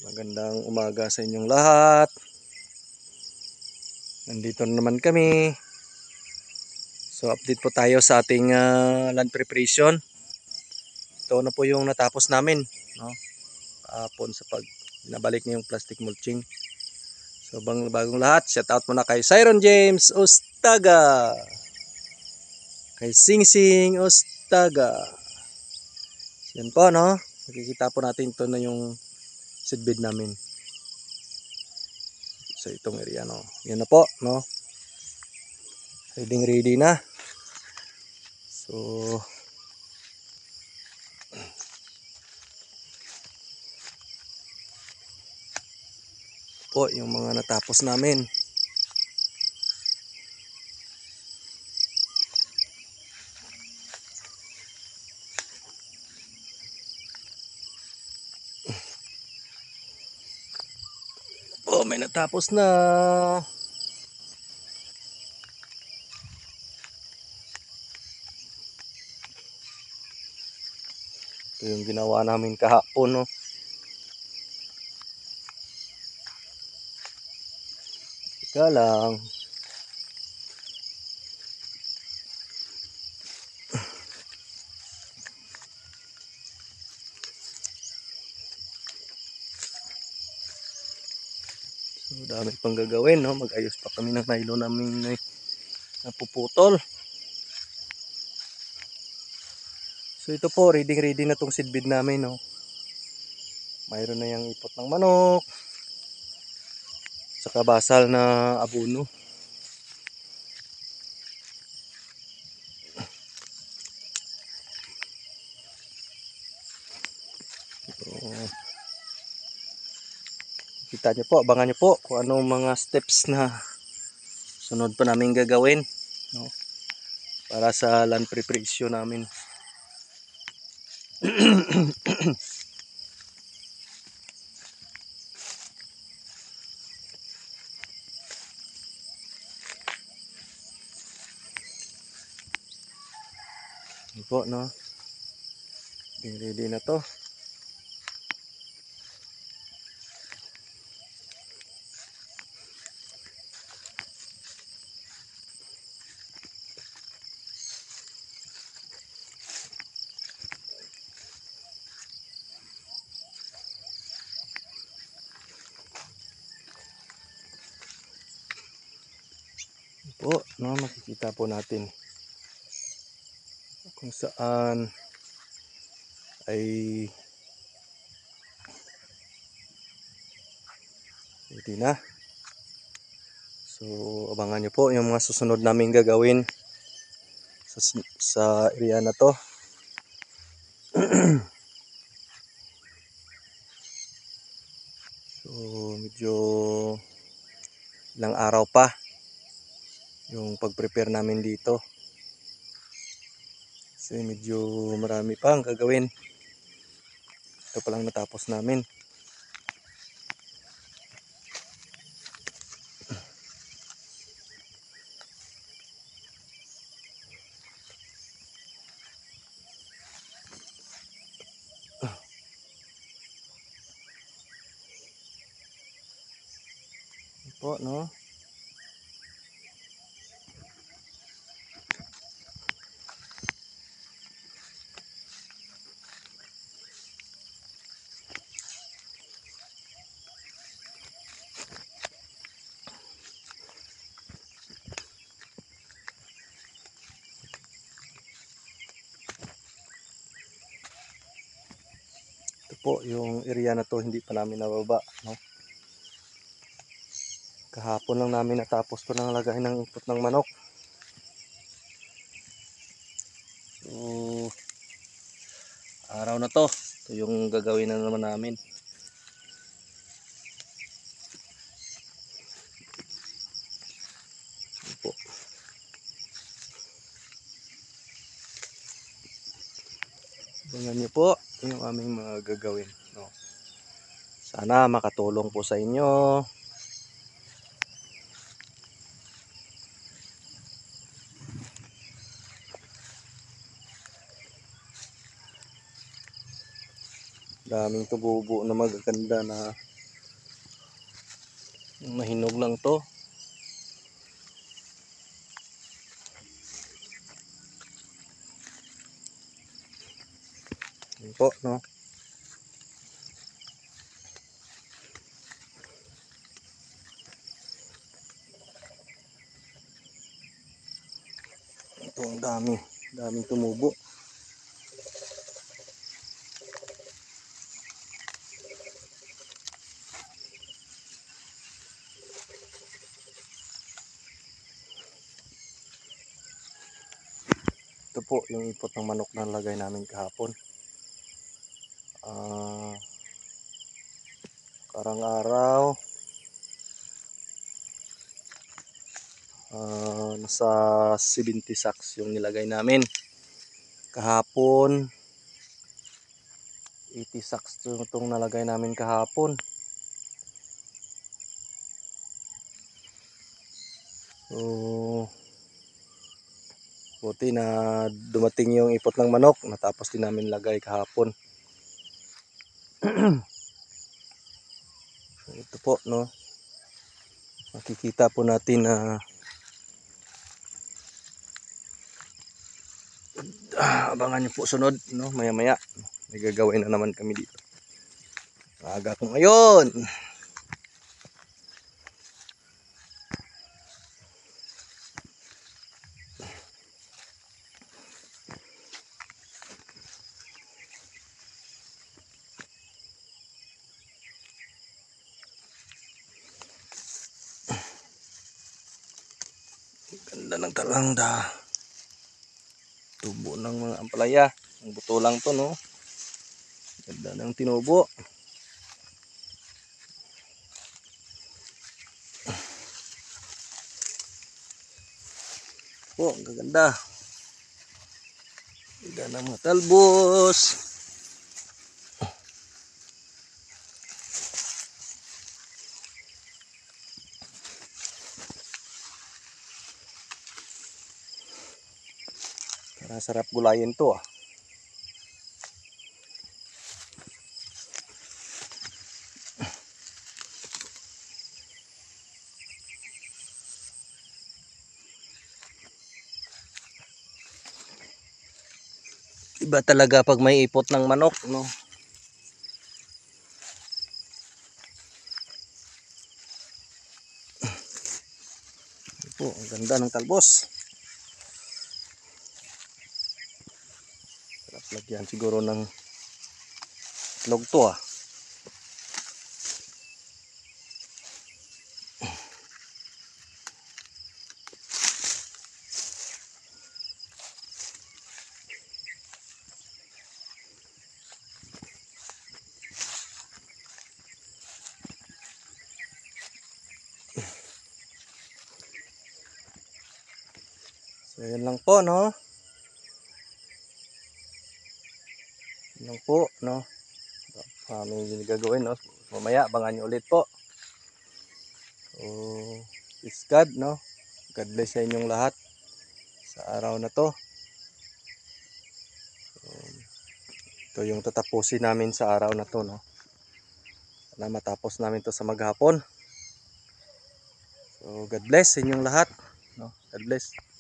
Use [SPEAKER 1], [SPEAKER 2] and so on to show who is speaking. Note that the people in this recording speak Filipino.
[SPEAKER 1] Magandang umaga sa inyong lahat. Nandito na naman kami. So update po tayo sa ating land preparation. Ito na po yung natapos namin, no? Kahapon sa pag binabalik niya yung plastic mulching. So bagong lahat, shout out muna kay Siron James Ostaga, kay Sing Sing Ostaga. Yan po, no? Makikita po natin ito na yung seedbed namin sa itong area, no? Yan na po, no? Ready na. So po yung mga natapos namin. Oh, may natapos na. Ito yung ginawa namin kahapon, no? Teka lang. So, dami pang gagawin, no? Mag-ayos pa kami ng nylon namin napuputol. So, ito po, ready na tong seedbed namin, no? Mayroon na yung ipot ng manok. Saka basal na abono. So, kita nyo po, abangan nyo po kung anong mga steps na sunod pa namin gagawin, no? Para sa land preparation namin. Ito po, no? Ready na to. Po, no, makikita po natin kung saan ay ready na. So abangan nyo po yung mga susunod namin gagawin sa area na to. So medyo ilang araw pa yung pag-prepare namin dito. Kasi medyo marami pa ang gagawin. Ito pa lang natapos namin. Ito po, no? Ito po yung area na to, hindi pa namin nababa, no? Kahapon lang namin natapos to ng lagay ng ipot ng manok. So araw na to, ito yung gagawin na naman namin. Ito po. Abangan nyo po yung aming mga gagawin, no? Sana makatulong po sa inyo. Daming tububo na magaganda na Mahinog lang to. Yun po, no? Ito ang dami. Daming tumubo. Ito po yung ipot ng manok na lagay namin kahapon. Karang araw. Nasa 70 sacks yung nilagay namin. Kahapon 80 sacks itong nalagay namin kahapon. So buti na dumating yung ipot ng manok, natapos din namin lagay kahapon. Ito po, no, makikita po natin na abangan nyo po sunod, no, maya maya may gagawin na naman kami dito. Aga ko ngayon. Ganda ng talangda. Tubo ng mga ampalaya. Ang buto lang to, no. Ganda ng tinubo. Oh, ang gaganda. Ganda ng mga talbos. Sarap gulayin to, ah. Iba talaga pag may ipot ng manok, no. Ito, ang ganda ng talbos. Sarap lagyan siguro ng itlog to, ah. So yan lang po, no. Yan lang po, no. May gagawin, no. Mamaya abangan nyo ulit po. So, peace God, no. God bless sa inyong lahat sa araw na to. Ito yung tatapusin namin sa araw na to, no. Sana matapos namin to sa maghapon. So God bless sa inyong lahat, no. God bless.